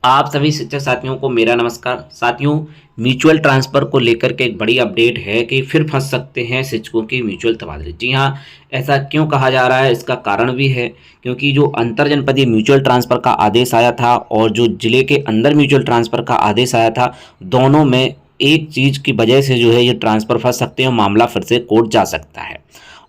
आप सभी शिक्षक साथियों को मेरा नमस्कार। साथियों, म्यूचुअल ट्रांसफ़र को लेकर के एक बड़ी अपडेट है कि फिर फंस सकते हैं शिक्षकों की म्यूचुअल तबादले। जी हाँ, ऐसा क्यों कहा जा रहा है, इसका कारण भी है क्योंकि जो अंतर जनपदीय म्यूचुअल ट्रांसफ़र का आदेश आया था और जो जिले के अंदर म्यूचुअल ट्रांसफ़र का आदेश आया था, दोनों में एक चीज़ की वजह से जो है ये ट्रांसफ़र फंस सकते हैं और मामला फिर से कोर्ट जा सकता है।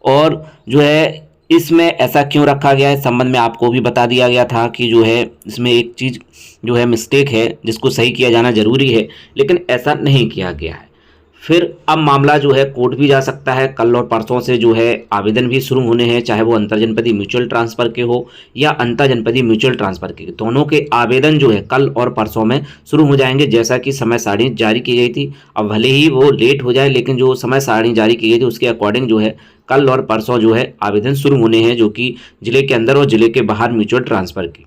और जो है इसमें ऐसा क्यों रखा गया है, इस संबंध में आपको भी बता दिया गया था कि जो है इसमें एक चीज़ जो है मिस्टेक है जिसको सही किया जाना ज़रूरी है, लेकिन ऐसा नहीं किया गया है। फिर अब मामला जो है कोर्ट भी जा सकता है। कल और परसों से जो है आवेदन भी शुरू होने हैं, चाहे वो अंतर जनपदीय म्यूचुअल ट्रांसफ़र के हो या अंतर जनपदीय म्यूचुअल ट्रांसफ़र के, दोनों के आवेदन जो है कल और परसों में शुरू हो जाएंगे, जैसा कि समय सारणी जारी की गई थी। अब भले ही वो लेट हो जाए, लेकिन जो समय सारणी जारी की गई थी उसके अकॉर्डिंग जो है कल और परसों जो है आवेदन शुरू होने हैं, जो कि जिले के अंदर और जिले के बाहर म्यूचुअल ट्रांसफ़र की।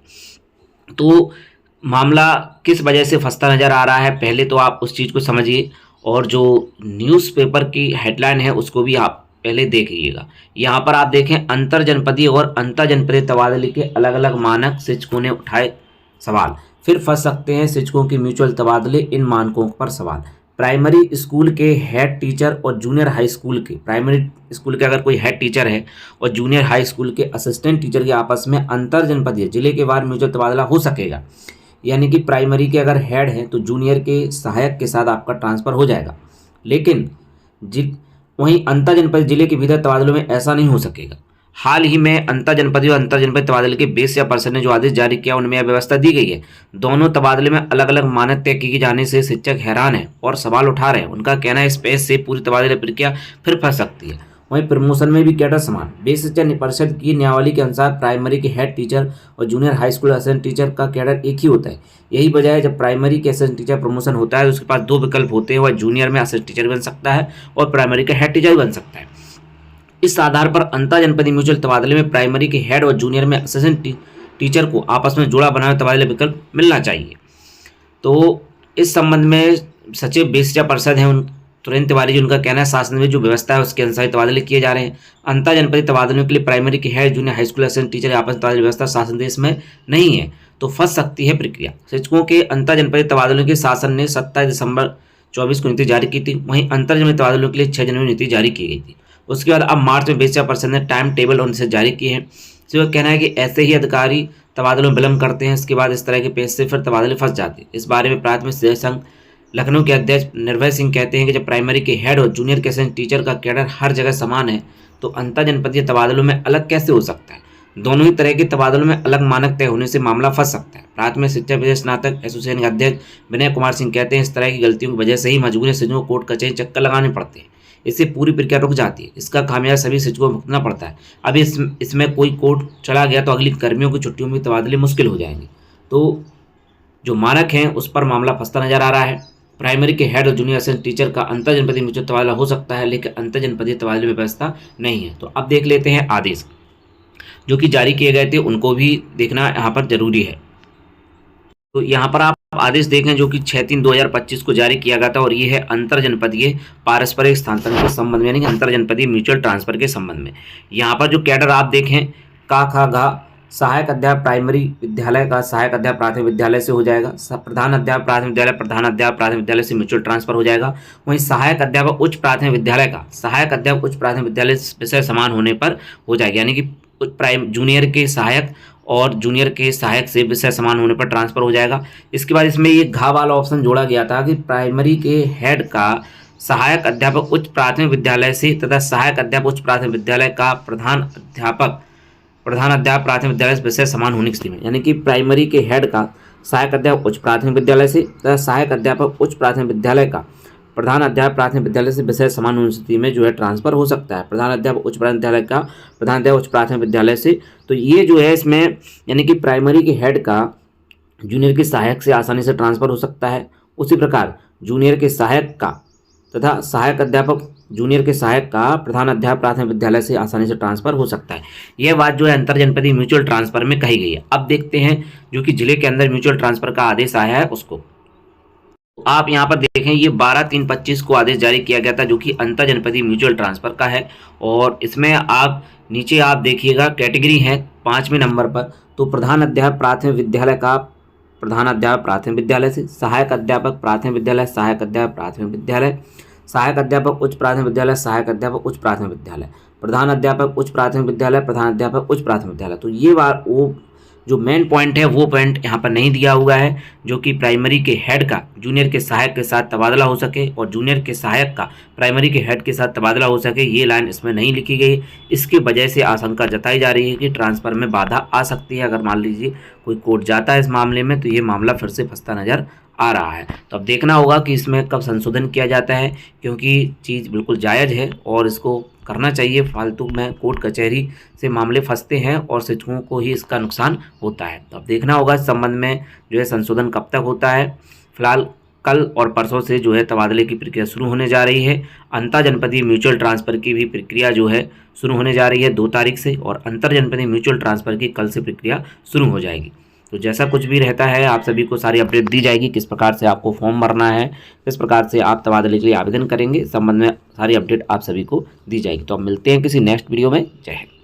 तो मामला किस वजह से फंसता नज़र आ रहा है, पहले तो आप उस चीज़ को समझिए और जो न्यूज़पेपर की हेडलाइन है उसको भी आप पहले देखिएगा। यहाँ पर आप देखें, अंतर जनपदीय और अंतर जनपदीय तबादले के अलग अलग मानक, शिक्षकों ने उठाए सवाल। फिर फंस सकते हैं शिक्षकों के म्यूचुअल तबादले, इन मानकों पर सवाल। प्राइमरी स्कूल के हेड टीचर और जूनियर हाई स्कूल के, प्राइमरी स्कूल के अगर कोई हेड टीचर है और जूनियर हाई स्कूल के असिस्टेंट टीचर के आपस में अंतर जनपदीय जिले के बाहर म्यूचुअल तबादला हो सकेगा। यानी कि प्राइमरी के अगर हेड हैं तो जूनियर के सहायक के साथ आपका ट्रांसफ़र हो जाएगा, लेकिन वहीं अंतर जनपदीय जिले के भीतर तबादलों में ऐसा नहीं हो सकेगा। हाल ही में अंतर जनपदीय और अंतर जनपदीय तबादले के बेस या पर्सन ने जो आदेश जारी किया उनमें यह व्यवस्था दी गई है। दोनों तबादले में अलग अलग मानक तय किए जाने से शिक्षक हैरान हैं और सवाल उठा रहे हैं। उनका कहना है स्पेस से पूरी तबादला प्रक्रिया फिर फंस सकती है। वहीं प्रमोशन में भी कैडर समान। बेस शिक्षा परिषद की नियमावली के अनुसार प्राइमरी के हेड टीचर और junior high school assistant teacher का कैडर एक ही होता है। यही वजह है जब प्राइमरी के असिस्टेंट टीचर प्रमोशन होता है तो उसके पास दो विकल्प होते हैं, वह जूनियर में असिस्टेंट टीचर बन सकता है और प्राइमरी का हेड टीचर बन सकता है। इस आधार पर अंतर जनपदीय म्यूचुअल तबादले में प्राइमरी के हेड और जूनियर में असिस्टेंट टीचर को आपस में जोड़ा बनाए तबादले विकल्प मिलना चाहिए। तो इस संबंध में सचिव बेस शिक्षा परिषद हैं तुरंत तिवारी जी, उनका कहना है शासन में जो व्यवस्था है उसके अनुसार तबादले किए जा रहे हैं। अंतर जनपदीय तबादलों के लिए प्राइमरी के head junior high school assistant teacher आपस में तबादले व्यवस्था शासन देश में नहीं है, तो फंस सकती है प्रक्रिया। शिक्षकों के अंतर जनपदीय तबादलों के शासन ने 27 दिसंबर 24 को नीति जारी की थी। वहीं अंतर जनपदीय तबादलों के लिए 6 जनवरी नीति जारी की गई थी। उसके बाद अब मार्च में बेस शिक्षा परिषद ने टाइम टेबल उनसे जारी किए हैं। तो कहना है कि ऐसे ही अधिकारी तबादलों में विलंब करते हैं, इसके बाद इस तरह के पेज से फिर तबादले फंस जाते हैं। इस बारे में प्राथमिक शिक्षा संघ लखनऊ के अध्यक्ष निर्भय सिंह कहते हैं कि जब प्राइमरी के हेड और जूनियर के असिस्टेंट टीचर का कैडर हर जगह समान है तो अंतर जनपदीय तबादलों में अलग कैसे हो सकता है। दोनों ही तरह के तबादलों में अलग मानक तय होने से मामला फंस सकता है। प्राथमिक शिक्षा विशेष स्नातक एसोसिएशन के अध्यक्ष विनय कुमार सिंह कहते हैं इस तरह की गलतियों की वजह से ही मजबूरी शिक्षकों को कोर्ट कचहरी चक्कर लगाने पड़ते हैं। इससे पूरी प्रक्रिया रुक जाती है। इसका खामियाजा सभी शिक्षकों को भुगतना पड़ता है। अब इसमें कोई कोर्ट चला गया तो अगली गर्मियों की छुट्टियों में तबादले मुश्किल हो जाएंगे। तो जो मानक हैं उस पर मामला फंसता नजर आ रहा है। प्राइमरी के हेड और जूनियर असिस्टेंट टीचर का अंतर जनपदीय म्यूचुअल तबादला हो सकता है, लेकिन अंतर जनपदीय तबादले में व्यवस्था नहीं है। तो अब देख लेते हैं आदेश जो कि जारी किए गए थे, उनको भी देखना यहाँ पर जरूरी है। तो यहाँ पर आप आदेश देखें जो कि 6/3/2025 को जारी किया गया था और ये है अंतर जनपदीय पारस्परिक स्थानांतरण के संबंध में, यानी कि अंतर जनपदीय म्यूचुअल ट्रांसफर के संबंध में। यहाँ पर जो कैडर आप देखें, का खा घा सहायक अध्यापक प्राइमरी विद्यालय का सहायक अध्यापक प्राथमिक विद्यालय से हो जाएगा। प्रधान अध्यापक प्राथमिक विद्यालय प्रधान अध्यापक प्राथमिक विद्यालय से म्यूचुअल ट्रांसफर हो जाएगा। वहीं सहायक अध्यापक उच्च प्राथमिक विद्यालय का सहायक अध्यापक उच्च प्राथमिक विद्यालय विषय समान होने पर हो जाएगा, यानी कि जूनियर के सहायक और जूनियर के सहायक से विषय समान होने पर ट्रांसफर हो जाएगा। इसके बाद इसमें ये घा वाला ऑप्शन जोड़ा गया था कि प्राइमरी के हेड का सहायक अध्यापक उच्च प्राथमिक विद्यालय से तथा सहायक अध्यापक उच्च प्राथमिक विद्यालय का प्रधान अध्यापक प्राथमिक विद्यालय से विषय समान होने की स्थिति में, यानी कि प्राइमरी के हेड का सहायक अध्यापक उच्च प्राथमिक विद्यालय से तथा सहायक अध्यापक उच्च प्राथमिक विद्यालय का प्रधान अध्यापक प्राथमिक विद्यालय से विषय समान होने की स्थिति में जो है ट्रांसफर हो सकता है। प्रधान अध्यापक उच्च प्राथमिक विद्यालय का प्रधान अध्यापक उच्च प्राथमिक विद्यालय से, तो ये जो है इसमें यानी कि प्राइमरी के हेड का जूनियर के सहायक से आसानी से ट्रांसफर हो सकता है। उसी प्रकार जूनियर के सहायक का तथा सहायक अध्यापक जूनियर के सहायक का प्रधान अध्यापक प्राथमिक विद्यालय से आसानी से ट्रांसफर हो सकता है। यह बात जो है अंतर जनपदीय म्यूचुअल ट्रांसफर में कही गई है। अब देखते हैं जो कि जिले के अंदर म्यूचुअल ट्रांसफर का आदेश आया है उसको। आप यहाँ पर देखें, ये 12/3/25 को आदेश जारी किया गया था जो कि अंतर जनपदीय म्यूचुअल ट्रांसफर का है। और इसमें आप नीचे आप देखिएगा कैटेगरी है 5वें नंबर पर, तो प्रधान अध्यापक प्राथमिक विद्यालय का प्रधान अध्यापक प्राथमिक विद्यालय से, सहायक अध्यापक प्राथमिक विद्यालय, सहायक अध्यापक प्राथमिक विद्यालय, सहायक अध्यापक उच्च प्राथमिक विद्यालय, सहायक अध्यापक उच्च प्राथमिक विद्यालय, प्रधान अध्यापक उच्च प्राथमिक विद्यालय, प्रधान अध्यापक उच्च प्राथमिक विद्यालय। तो ये वो जो मेन पॉइंट है वो पॉइंट यहाँ पर नहीं दिया हुआ है, जो कि प्राइमरी के हेड का जूनियर के सहायक के साथ तबादला हो सके और जूनियर के सहायक का प्राइमरी के हेड के साथ तबादला हो सके, ये लाइन इसमें नहीं लिखी गई। इसकी वजह से आशंका जताई जा रही है कि ट्रांसफ़र में बाधा आ सकती है। अगर मान लीजिए कोई कोर्ट जाता है इस मामले में तो ये मामला फिर से फंसता नज़र आ रहा है। तो अब देखना होगा कि इसमें कब संशोधन किया जाता है, क्योंकि चीज़ बिल्कुल जायज़ है और इसको करना चाहिए। फालतू में कोर्ट कचहरी से मामले फंसते हैं और शिक्षकों को ही इसका नुकसान होता है। तो अब देखना होगा इस संबंध में जो है संशोधन कब तक होता है। फिलहाल कल और परसों से जो है तबादले की प्रक्रिया शुरू होने जा रही है। अंतर जनपदीय म्यूचुअल ट्रांसफ़र की भी प्रक्रिया जो है शुरू होने जा रही है 2 तारीख से, और अंतर जनपदीय म्यूचुअल ट्रांसफ़र की कल से प्रक्रिया शुरू हो जाएगी। तो जैसा कुछ भी रहता है आप सभी को सारी अपडेट दी जाएगी, किस प्रकार से आपको फॉर्म भरना है, किस प्रकार से आप तबादले के लिए आवेदन करेंगे, इस संबंध में सारी अपडेट आप सभी को दी जाएगी। तो अब मिलते हैं किसी नेक्स्ट वीडियो में। जय हिंद।